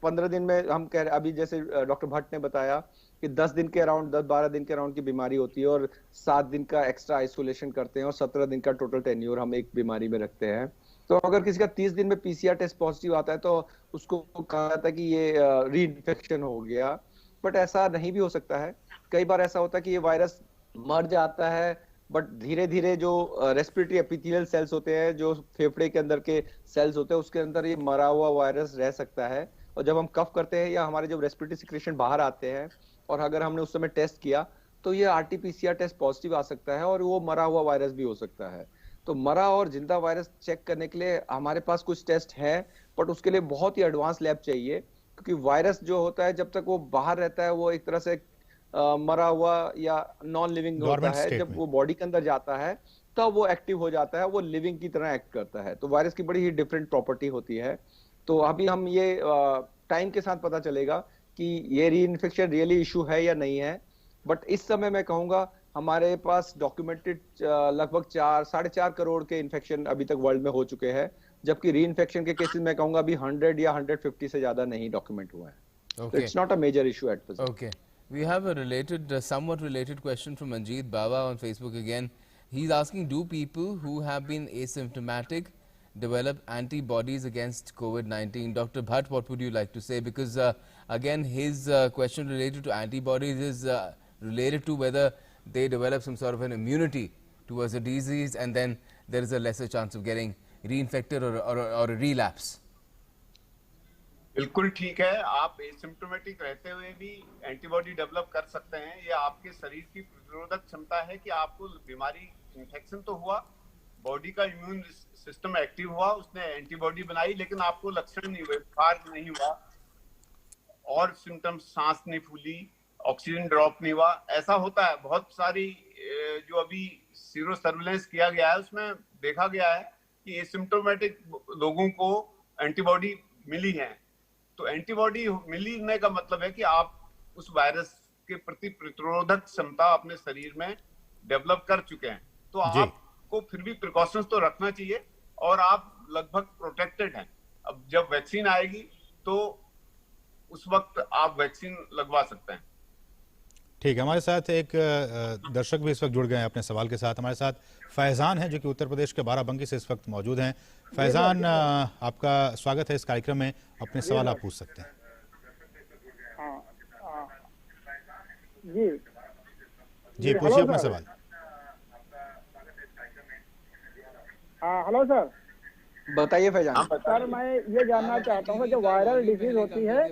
15 दिन में हम कह रहे, अभी जैसे डॉक्टर भट्ट ने बताया कि 10 दिन के अराउंड, 10-12 दिन के अराउंड की बीमारी होती है और 7 दिन का एक्स्ट्रा आइसोलेशन करते हैं और 17 दिन का टोटल टेन्योर हम एक बीमारी में रखते हैं। तो अगर किसी का 30 दिन में पीसीआर टेस्ट पॉजिटिव आता है तो उसको कहा जाता है कि ये री इन्फेक्शन हो गया, बट ऐसा नहीं भी हो सकता है। कई बार ऐसा होता है कि ये वायरस मर जाता है, बट धीरे धीरे जो रेस्पिरेटरी एपिथेलियल सेल्स होते हैं, जो फेफड़े के अंदर के सेल्स होते हैं, उसके अंदर ये मरा हुआ वायरस रह सकता है। और जब हम कफ करते हैं या हमारे जब रेस्पिरेटरी सिक्रेशन बाहर आते हैं और अगर हमने उस समय टेस्ट किया तो ये आरटीपीसीआर टेस्ट पॉजिटिव आ सकता है और वो मरा हुआ वायरस भी हो सकता है। तो मरा और जिंदा वायरस चेक करने के लिए हमारे पास कुछ टेस्ट है, बट उसके लिए बहुत ही एडवांस लैब चाहिए, क्योंकि वायरस जो होता है जब तक वो बाहर रहता है वो एक तरह से मरा हुआ या नॉन लिविंग होता है। जब वो बॉडी के अंदर जाता है तब वो एक्टिव हो जाता है, वो लिविंग की तरह एक्ट करता है। तो वायरस की बड़ी ही डिफरेंट प्रॉपर्टी होती है। तो अभी हम ये टाइम के साथ पता चलेगा कि ये री इन्फेक्शन रियली इशू है या नहीं है। बट इस समय मैं कहूंगा हमारे पास डॉक्यूमेंटेड लगभग 4-4.5 करोड़ के इन्फेक्शन अभी तक वर्ल्ड में हो चुके हैं, जबकि री इन्फेक्शन के केसेस मैं कहूंगा अभी 100 या 150 से ज्यादा नहीं डॉक्यूमेंट हुए हैं। So it's not a major issue at present. Okay. We have a related, somewhat related question from Manjeet Baba on Facebook again. He's asking, do people who have been asymptomatic develop antibodies against COVID-19? Dr. Bhatt, what would you like to say? Because again, his question related to antibodies is related to whether they develop some sort of an immunity towards a disease and then there is a lesser chance of getting reinfected or a relapse. बिल्कुल ठीक है, आप एसिम्प्टोमेटिक रहते हुए भी एंटीबॉडी डेवलप कर सकते हैं। ये आपके शरीर की प्रतिरोधक क्षमता है कि आपको बीमारी, इन्फेक्शन तो हुआ, बॉडी का इम्यून सिस्टम एक्टिव हुआ, उसने एंटीबॉडी बनाई, लेकिन आपको लक्षण नहीं हुए, बुखार नहीं हुआ और सिम्टम्स, सांस नहीं फूली, ऑक्सीजन ड्रॉप नहीं हुआ। ऐसा होता है। बहुत सारी जो अभी सीरो सर्विलेंस किया गया है उसमें देखा गया है कि एसिम्प्टोमेटिक लोगों को एंटीबॉडी मिली है। तो एंटीबॉडी मिलने का मतलब है कि आप उस वायरस के प्रति प्रतिरोधक क्षमता अपने शरीर में डेवलप कर चुके हैं। तो आपको फिर भी प्रिकॉशंस तो रखना चाहिए और आप लगभग प्रोटेक्टेड हैं। अब जब वैक्सीन आएगी तो उस वक्त आप वैक्सीन लगवा सकते हैं। ठीक है, हमारे साथ एक दर्शक भी इस वक्त जुड़ गए हैं अपने सवाल के साथ। हमारे साथ फैजान हैं जो कि उत्तर प्रदेश के बाराबंकी से इस वक्त मौजूद हैं। फैजान, आपका स्वागत है इस कार्यक्रम में, अपने सवाल आप पूछ सकते हैं। जी पूछिए अपना सवाल। हेलो सर, बताइए फैजान। सर मैं ये जानना चाहता हूँ जो वायरल डिजीज होती है,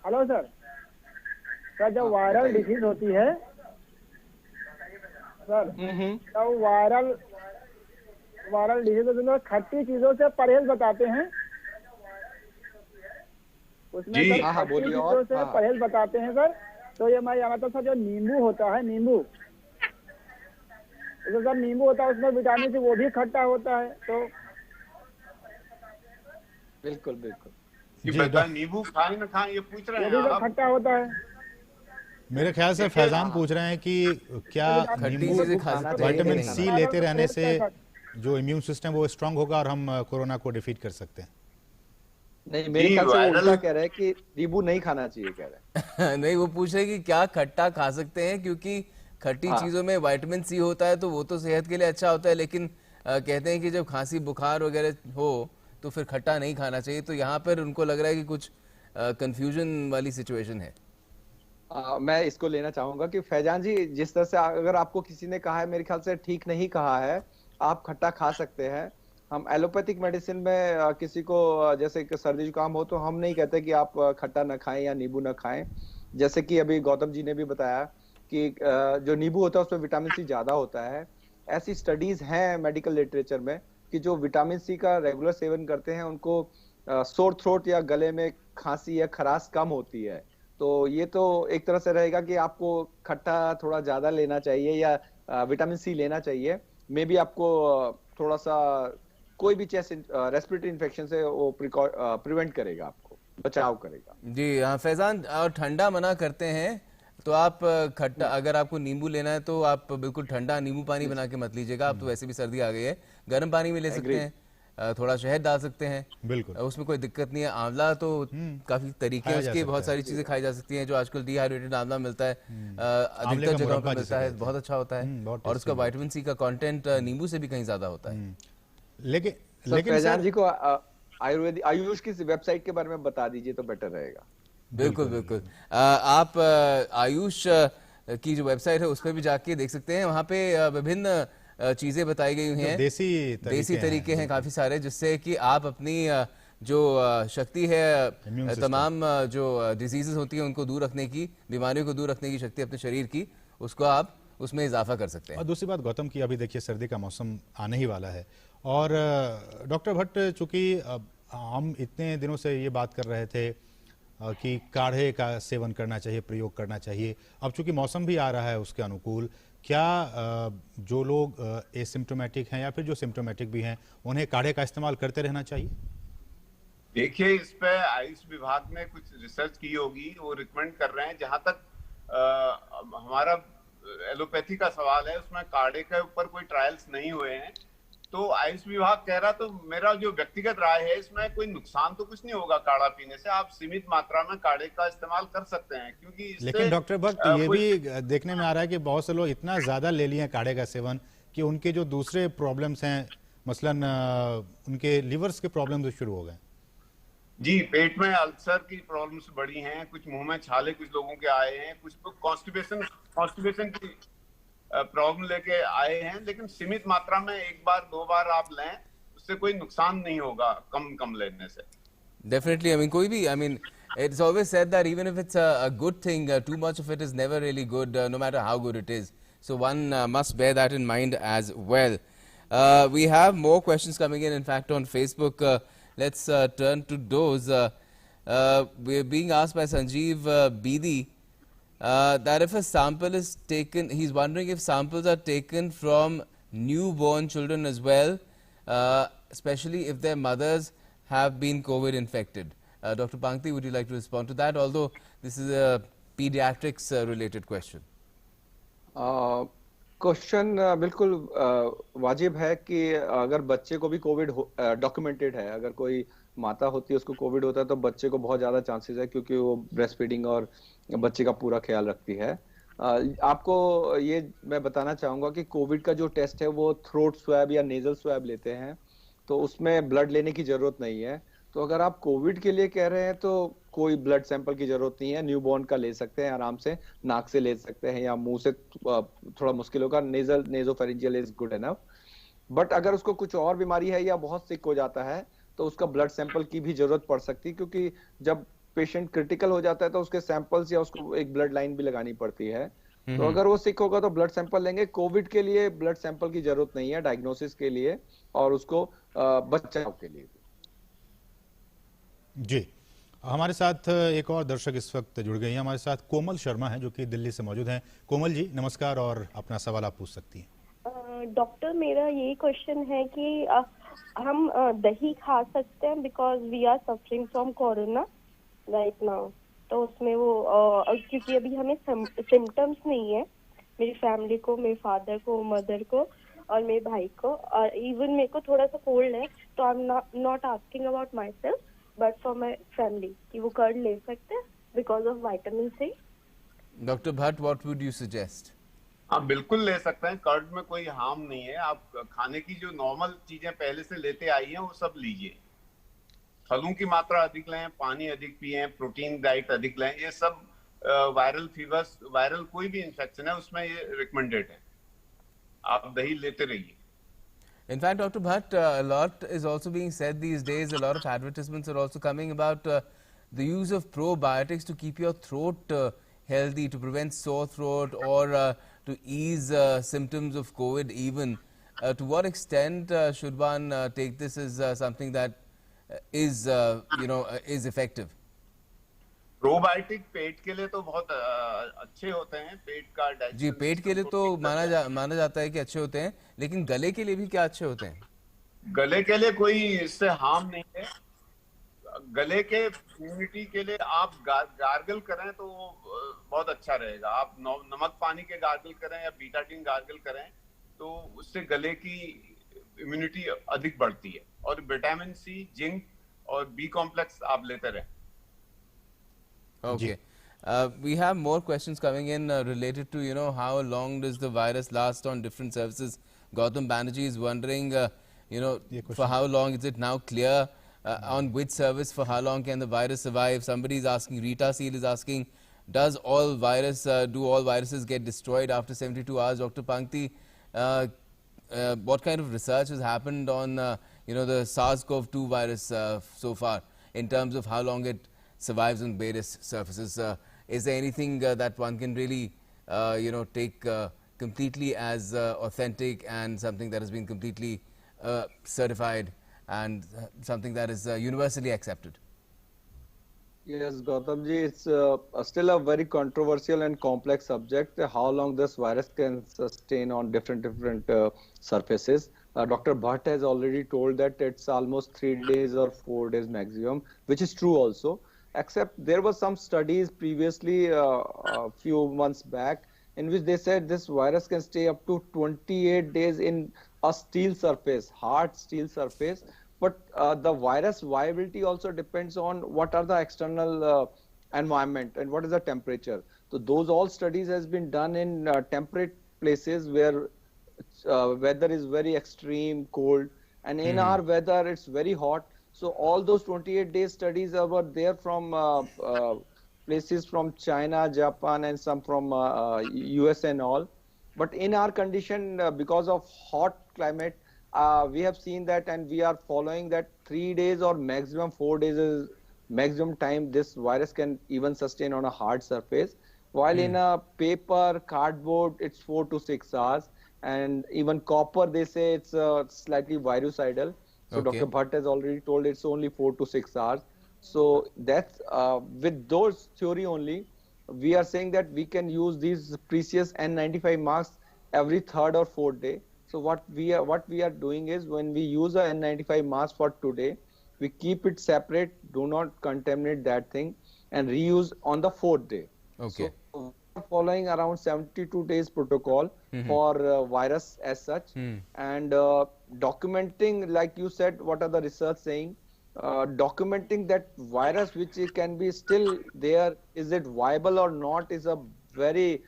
हेलो सर, जब वायरल डिजीज होती है सर, तो वायरल डिजीज में खट्टी चीजों से परहेज बताते हैं, उसमें सर खट्टी चीजों से परहेज बताते हैं सर। तो ये मैं जानता था जो नींबू होता है, नींबू तो सर नींबू होता है उसमें विटामिन सी, वो भी खट्टा होता है। तो बिल्कुल बिल्कुल नींबू खाएं ना खाएं ये पूछ रहे हैं आप? खट्टा होता है। मेरे ख्याल से फैजान पूछ रहे हैं कि क्या नींबू विटामिन सी लेते रहने से जो इम्यून सिस्टम वो स्ट्रांग होगा और हम कोरोना को डिफीट कर सकते हैं। नहीं, मेरे ख्याल से वो उल्टा कह रहे हैं कि नींबू नहीं खाना चाहिए, कह रहे हैं। नहीं, वो पूछ रहे कि क्या खट्टा खा सकते हैं, क्योंकि खट्टी हाँ। चीजों में विटामिन सी होता है तो वो तो सेहत के लिए अच्छा होता है, लेकिन कहते हैं कि जब खांसी बुखार वगैरह हो तो फिर खट्टा नहीं खाना चाहिए। तो यहाँ पर उनको लग रहा है कि कुछ कंफ्यूजन वाली सिचुएशन है। मैं इसको लेना चाहूंगा कि फैजान जी, जिस तरह से अगर आपको किसी ने कहा है, मेरे ख्याल से ठीक नहीं कहा है, आप खट्टा खा सकते हैं। हम एलोपैथिक मेडिसिन में किसी को जैसे कि सर्दी जुकाम हो तो हम नहीं कहते कि आप खट्टा न खाएं या नींबू न खाएं। जैसे कि अभी गौतम जी ने भी बताया कि जो नींबू होता है उसमें विटामिन सी ज्यादा होता है। ऐसी स्टडीज हैं मेडिकल लिटरेचर में कि जो विटामिन सी का रेगुलर सेवन करते हैं उनको सोर थ्रोट या गले में खांसी या खराश कम होती है। तो ये तो एक तरह से रहेगा कि आपको खट्टा थोड़ा ज्यादा लेना चाहिए या विटामिन सी लेना चाहिए। मे बी आपको थोड़ा सा कोई भी चेस्ट रेस्पिरेटरी इन्फेक्शन से वो प्रिवेंट करेगा, आपको बचाव करेगा। जी हाँ फैजान, और ठंडा मना करते हैं तो आप खट्टा, अगर आपको नींबू लेना है तो आप बिल्कुल ठंडा नींबू पानी बना के मत लीजिएगा। आप तो वैसे भी सर्दी आ गई है, गर्म पानी में ले सकते हैं, थोड़ा शहद डाल सकते हैं, बिल्कुल उसमें कोई दिक्कत नहीं है। आंवला तो काफी तरीके हैं उसके, बहुत सारी चीजें खाई जा सकती हैं। जो आजकल डिहाइड्रेटेड आंवला मिलता है अधिकतर जगहों पर मिलता है, बहुत अच्छा होता है, और उसका विटामिन सी का कंटेंट नींबू से भी कहीं ज्यादा होता है। लेकिन फैजान जी को आयुर्वेदिक आयुष की वेबसाइट के बारे में बता दीजिए तो बेटर रहेगा। बिल्कुल बिल्कुल, आप आयुष की जो वेबसाइट है उस पर भी जाके देख सकते हैं। वहाँ पे विभिन्न चीजें बताई गई हुई हैं, देसी तरीके हैं काफी सारे, जिससे कि आप अपनी जो शक्ति है तमाम जो डिजीजेस होती हैं उनको दूर रखने की, बीमारियों को दूर रखने की शक्ति अपने शरीर की, उसको आप उसमें इजाफा कर सकते हैं। और दूसरी बात गौतम की, अभी देखिए सर्दी का मौसम आने ही वाला है और डॉक्टर भट्ट, चूंकि हम इतने दिनों से ये बात कर रहे थे कि काढ़े का सेवन करना चाहिए, प्रयोग करना चाहिए, अब चूंकि मौसम भी आ रहा है उसके अनुकूल, क्या जो लोग एसिम्प्टोमेटिक हैं या फिर जो सिम्प्टोमेटिक भी हैं उन्हें काढ़े का इस्तेमाल करते रहना चाहिए? देखिए, इस पे आयुष विभाग ने कुछ रिसर्च की होगी, वो रिकमेंड कर रहे हैं। जहां तक हमारा एलोपैथी का सवाल है, उसमें काढ़े के ऊपर कोई ट्रायल्स नहीं हुए हैं, तो आयुष विभाग कह रहा, तो मेरा जो व्यक्तिगत राय है इसमें कोई नुकसान तो कुछ नहीं होगा काढ़ा पीने से। आप सीमित मात्रा में काढ़े का इस्तेमाल कर सकते हैं, क्योंकि लेकिन डॉक्टर भट्ट ये भी देखने में आ रहा है कि बहुत से लोग इतना ज्यादा ले लिए काढ़े का सेवन कि उनके जो दूसरे प्रॉब्लम्स हैं, मसलन उनके लिवर्स के प्रॉब्लम्स शुरू हो गए। जी, पेट में अल्सर की प्रॉब्लम्स बढ़ी हैं, कुछ मुंह में छाले कुछ लोगों के आए हैं, कुछ लोग कॉन्स्टिपेशन की प्रॉब्लम लेके आए हैं। लेकिन सीमित मात्रा में एक बार दो बार आप लें, उससे कोई नुकसान नहीं होगा कम लेने से। Definitely, I mean कोई भी, I mean it's always said that even if it's a good thing, too much of it is never really good, no matter how good it is. So one must bear that in mind as well. We have more questions coming in fact on Facebook. Let's turn to those. We're being asked by Sanjeev Bidi that if a sample is taken, he's wondering if samples are taken from newborn children as well, especially if their mothers have been COVID infected. Dr. Pangti, would you like to respond to that? Although this is a pediatrics related question. Question बिल्कुल वाजिब है कि अगर बच्चे को भी कोविड डॉक्यूमेंटेड है, अगर कोई माता होती है उसको कोविड होता है तो बच्चे को बहुत ज्यादा चांसेस है, क्योंकि वो ब्रेस्ट फीडिंग और बच्चे का पूरा ख्याल रखती है। आपको ये मैं बताना चाहूंगा कि कोविड का जो टेस्ट है वो थ्रोट स्वैब या नेजल स्वैब लेते हैं, तो उसमें ब्लड लेने की जरूरत नहीं है। तो अगर आप कोविड के लिए कह रहे हैं तो कोई ब्लड सैंपल की जरूरत नहीं है, न्यूबॉर्न का ले सकते हैं आराम से, नाक से ले सकते हैं या मुंह से थोड़ा मुश्किल होगा, नेजोफेरिंजियल इज गुड इनफ। बट अगर उसको कुछ और बीमारी है या बहुत सिक हो जाता है तो उसका ब्लड सैंपल की भी जरूरत पड़ सकती है, क्योंकि जब पेशेंट क्रिटिकल हो जाता है तो उसके सैंपल्स या उसको एक ब्लड लाइन भी लगानी पड़ती है। तो अगर वो सिक होगा तो ब्लड सैंपल लेंगे। कोविड के लिए ब्लड सैंपल की जरूरत नहीं है, डायग्नोसिस के लिए और उसको बचाव के लिए। जी, हमारे साथ एक और दर्शक इस वक्त जुड़ गई हैं। हमारे साथ कोमल शर्मा हैं जो कि दिल्ली से मौजूद हैं। कोमल जी नमस्कार, और अपना सवाल आप पूछ सकती हैं। डॉक्टर, मेरा यही क्वेश्चन है कि हम दही खा सकते हैं because we are suffering from corona right now, तो उसमें वो क्योंकि अभी हमें सिम्टम्स नहीं है, मेरी फैमिली को, मेरे फादर को, मदर को, और मेरे भाई को, और इवन मेरे को थोड़ा सा कोल्ड है, तो I am not asking about myself but for my family कि वो कर्ड ले सकते हैं because of vitamin C. Doctor Bhatt, what would you suggest? हाँ, बिल्कुल ले सकते हैं। कर्ड में कोई हार्म नहीं है। आप खाने की जो नॉर्मल चीजें पहले से लेते आई हैं वो सब लीजिए। फलों की मात्रा अधिक लें, पानी अधिक पिएं, प्रोटीन डाइट अधिक लें। ये सब वायरल फीवर्स, वायरल कोई भी इंफेक्शन है उसमें ये रिकमेंडेड है। आप दही लेते रहिए। In fact, Dr. Bhatt, a lot is also being said these days. A lot of advertisements are also coming about the use of probiotics to keep your throat healthy, to prevent sore throat, or to ease symptoms of COVID even. To what extent should one take this as something that is, is effective? Probiotic पेट के लिए तो बहुत अच्छे होते हैं। पेट का डाइजेशन, जी, पेट के लिए तो माना जाता है कि अच्छे होते हैं, लेकिन गले के लिए भी क्या अच्छे होते हैं? गले के लिए कोई इससे हार्म नहीं है। गले के इम्यूनिटी के लिए आप गार्गल करें तो वो बहुत अच्छा रहेगा। आप नमक पानी के गार्गल करें या बीटाडीन गार्गल करें तो उससे गले की इम्यूनिटी अधिक बढ़ती है। और विटामिन सी, जिंक और बी कॉम्प्लेक्स आप लेते रहें। Okay. We have more questions coming in related to, how long does the virus last on different services. Gautam Banerjee is wondering, for how long is it now clear on which service, for how long can the virus survive? Somebody is asking, Rita Seal is asking, do all viruses get destroyed after 72 hours? Dr. Pankti, what kind of research has happened on, the SARS-CoV-2 virus so far in terms of how long it survives on various surfaces? Is there anything that one can really, take completely as authentic and something that has been completely certified and something that is universally accepted? Yes, Gautam ji, it's still a very controversial and complex subject. How long this virus can sustain on different surfaces? Dr. Bhatt has already told that it's almost 3 days or 4 days maximum, which is true also. Except there were some studies previously a few months back in which they said this virus can stay up to 28 days in a steel surface, hard steel surface. But the virus viability also depends on what are the external environment and what is the temperature. So those all studies has been done in temperate places where weather is very extreme cold, and in our weather it's very hot. So all those 28 days studies were there from places from China, Japan, and some from US and all. But in our condition, because of hot climate, we have seen that, and we are following that 3 days or maximum 4 days is maximum time this virus can even sustain on a hard surface. While in a paper, cardboard, it's 4 to 6 hours. And even copper, they say it's slightly virucidal. So Dr. Bhatt has already told it's only 4 to 6 hours. So that's with those theory only, we are saying that we can use these precious N95 masks every 3rd or 4th day. So what we are doing is, when we use a N95 mask for today, we keep it separate, do not contaminate that thing, and reuse on the 4th day. Okay. So we are following around 72 days protocol for virus as such, and documenting, like you said, what are the research saying? Documenting that virus which can be still there, is it viable or not, is a very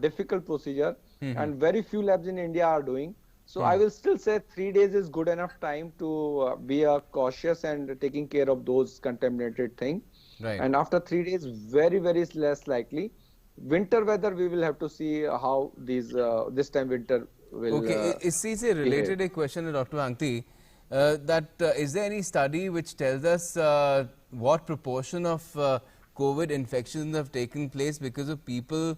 difficult procedure, and very few labs in India are doing. So I will still say 3 days is good enough time to be cautious and taking care of those contaminated things. Right. And after 3 days, very less likely. Winter weather, we will have to see how these this time winter will. Okay, is a related a question to Dr. Pankti, that is there any study which tells us what proportion of COVID infections have taken place because of people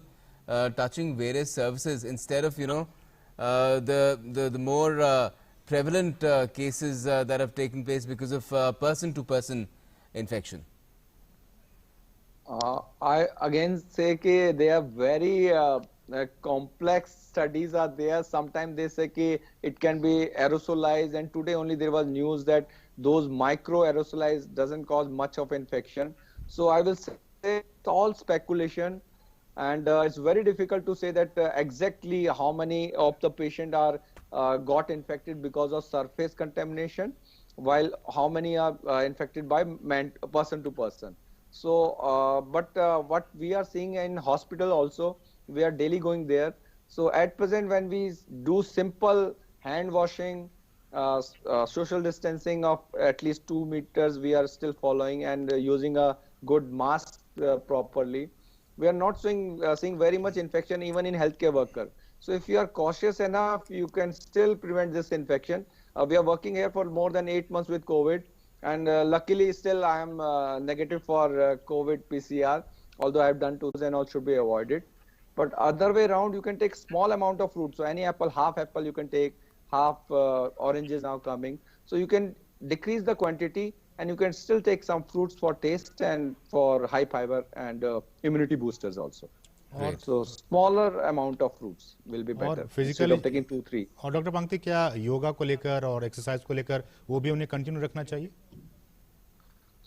touching various surfaces instead of the more prevalent cases that have taken place because of person-to-person infection? I again say that they are very complex studies are there. Sometimes they say that it can be aerosolized, and today only there was news that those micro aerosolized doesn't cause much of infection. So I will say it's all speculation, and it's very difficult to say that exactly how many of the patient are got infected because of surface contamination, while how many are infected by person to person. So, what we are seeing in hospital also, we are daily going there. So at present, when we do simple hand washing, social distancing of at least 2 meters, we are still following, and using a good mask properly. We are not seeing very much infection even in healthcare worker. So if you are cautious enough, you can still prevent this infection. We are working here for more than 8 months with COVID, and luckily still I am negative for COVID PCR, although I have done 2 and all should be avoided. But other way around, you can take small amount of fruit. So any apple, half apple you can take, half oranges now coming. So you can decrease the quantity, and you can still take some fruits for taste and for high fiber and immunity boosters also. Great. So smaller amount of fruits will be better और instead फिजिकली of taking 2-3. और डॉक्टर पंक्ति, क्या योगा को लेकर और एक्सरसाइज को लेकर वो भी उन्हें कंटिन्यू रखना चाहिए?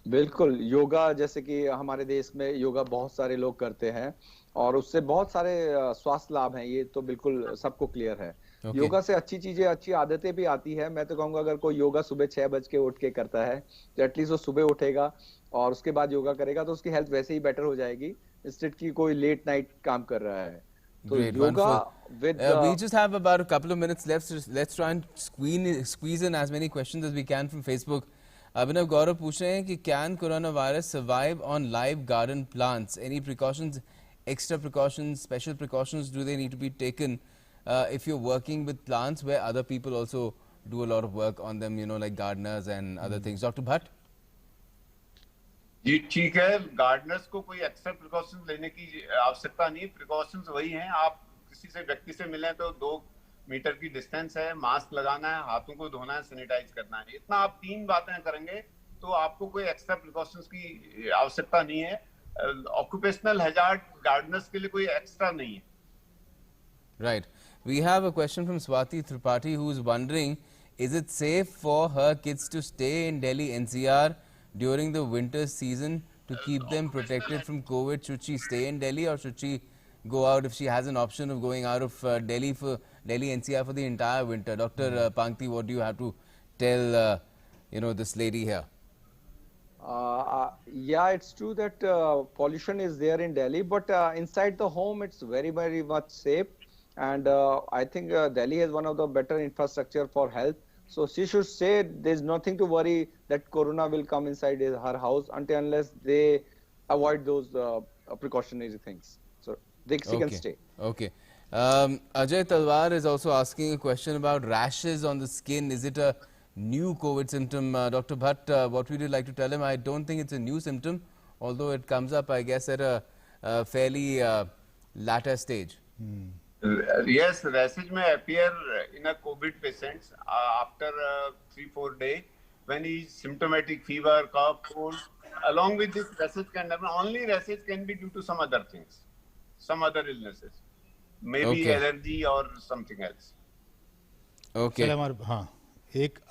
बिल्कुल, योगा जैसे कि हमारे देश में योगा बहुत सारे लोग करते हैं, और उससे बहुत सारे स्वास्थ्य लाभ हैं, ये तो बिल्कुल सबको क्लियर है। योगा से अच्छी चीजें, अच्छी आदतें भी आती है। मैं तो कहूंगा अगर कोई योगा सुबह 6 बज के उठ के करता है, तो एटलीस्ट वो सुबह उठेगा और उसके बाद योगा करेगा, तो उसकी हेल्थ वैसे ही बेटर हो जाएगी, इंस्टेड की कोई लेट नाइट काम कर रहा है। तो yoga with we just have about a couple of minutes left. So let's try and squeeze in as many questions as we can from Facebook. Abhinav Gaurav पूछ रहे हैं कि can coronavirus survive on live garden plants? Any precautions, extra precautions, special precautions do they need to be taken if you're working with plants where other people also do a lot of work on them, you know, like gardeners and other things? Dr. Bhatt? जी ठीक है, गार्डनर्स को कोई एक्स्ट्रा प्रिकॉशंस लेने की आवश्यकता नहीं। प्रिकॉशंस वही हैं, आप किसी से व्यक्ति से मिलें तो 2 मीटर की डिस्टेंस है, मास्क लगाना है, हाथों को धोना है, सैनिटाइज करना है। इतना आप 3 बातें करेंगे तो आपको कोई एक्स्ट्रा प्रिकॉशंस की आवश्यकता नहीं है। ऑक्यूपेशनल हैजार्ड गार्डनर्स के लिए कोई एक्स्ट्रा नहीं है। Right. We have a question from Swati Tripathi, who is wondering, is it safe for her kids to stay in Delhi NCR during the winter season to keep them protected from COVID? Should she stay in Delhi, or should she go out if she has an option of going out of Delhi NCR for the entire winter? Dr. Pankti, what do you have to tell this lady here? Yeah, it's true that pollution is there in Delhi, but inside the home it's very, very much safe. And I think Delhi has one of the better infrastructure for health. So she should say there's nothing to worry that corona will come inside her house until unless they avoid those precautionary things. So she can stay. Okay. Ajay Talwar is also asking a question about rashes on the skin. Is it a new COVID symptom? Dr. Bhatt, what would you like to tell him? I don't think it's a new symptom, although it comes up, I guess, at a fairly latter stage. Yes, rashes may appear in a COVID patient after 3-4 days when he's symptomatic, fever, cough, cold. Along with this, rashes can happen. Only rashes can be due to some other things, some other illnesses, maybe allergy or something else. Okay. हाँ,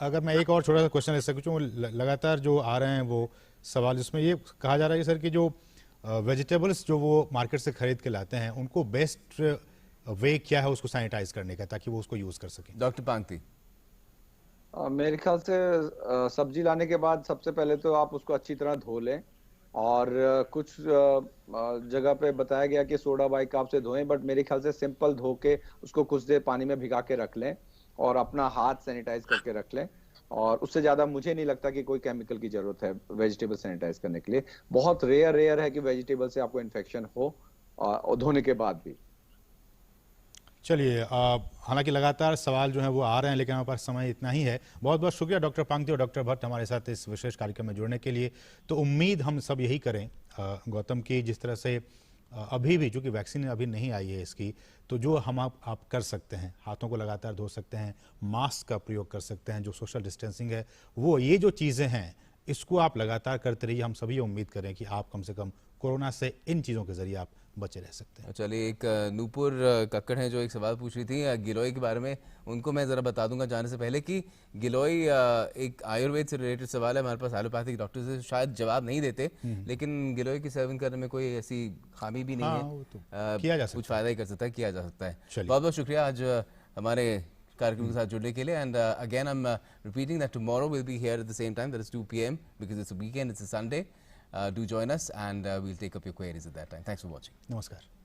अगर मैं एक और छोटा सा क्वेश्चन ले सकूं, लगातार जो आ रहे हैं वो सवाल, जिसमें ये कहा जा रहा है सर कि जो वेजिटेबल्स जो वो मार्केट से खरीद के लाते हैं, उनको बेस्ट वे क्या है उसको सैनिटाइज करने का, ताकि वो उसको यूज कर सकें? डॉक्टर पांगती, मेरे ख्याल से सब्जी लाने के बाद सबसे पहले तो आप उसको अच्छी तरह धो लें, और कुछ जगह पे बताया गया कि सोडा बाइकार्ब से धोएं, बट मेरे ख्याल से सिंपल धो के उसको कुछ देर पानी में भिगा के रख लें और अपना हाथ सैनिटाइज करके रख लें, और उससे ज्यादा मुझे नहीं लगता कि कोई केमिकल की जरूरत है वेजिटेबल सैनिटाइज करने के लिए। बहुत रेयर है कि वेजिटेबल से आपको इन्फेक्शन हो और धोने के बाद भी। चलिए, हालांकि लगातार सवाल जो है वो आ रहे हैं, लेकिन हमारे पास समय इतना ही है। बहुत बहुत शुक्रिया डॉक्टर पांगती और डॉक्टर भट्ट हमारे साथ इस विशेष कार्यक्रम में जुड़ने के लिए। तो उम्मीद हम सब यही करें गौतम की, जिस तरह से अभी भी, चूंकि वैक्सीन अभी नहीं आई है इसकी, तो जो हम आप कर सकते हैं, हाथों को लगातार धो सकते हैं, मास्क का प्रयोग कर सकते हैं, जो सोशल डिस्टेंसिंग है वो, ये जो चीज़ें हैं इसको आप लगातार करते रहिए। हम सभी उम्मीद करें कि आप कम से कम कोरोना से इन चीज़ों के जरिए आप बचे रह सकते हैं। चलिए, एक नूपुर कक्कड़ हैं जो एक सवाल पूछ रही थी गिलोय के बारे में। उनको मैं ज़रा बता दूंगा जाने से पहले कि गिलोय एक आयुर्वेद से रिलेटेड सवाल है। हमारे पास एलोपैथिक डॉक्टर से शायद जवाब नहीं देते, लेकिन गिलोय की सेवन करने में कोई ऐसी खामी भी नहीं है, किया जा सकता है, कुछ फायदा ही कर सकता है, किया जा सकता है। चलिए, बहुत बहुत शुक्रिया आज हमारे कार्यक्रम के साथ जुड़ने के लिए। And again I am repeating that tomorrow will be here at the same time, that is 2 PM, because it's a weekend, it's a Sunday. Do join us and we'll take up your queries at that time. Thanks for watching. नमस्कार.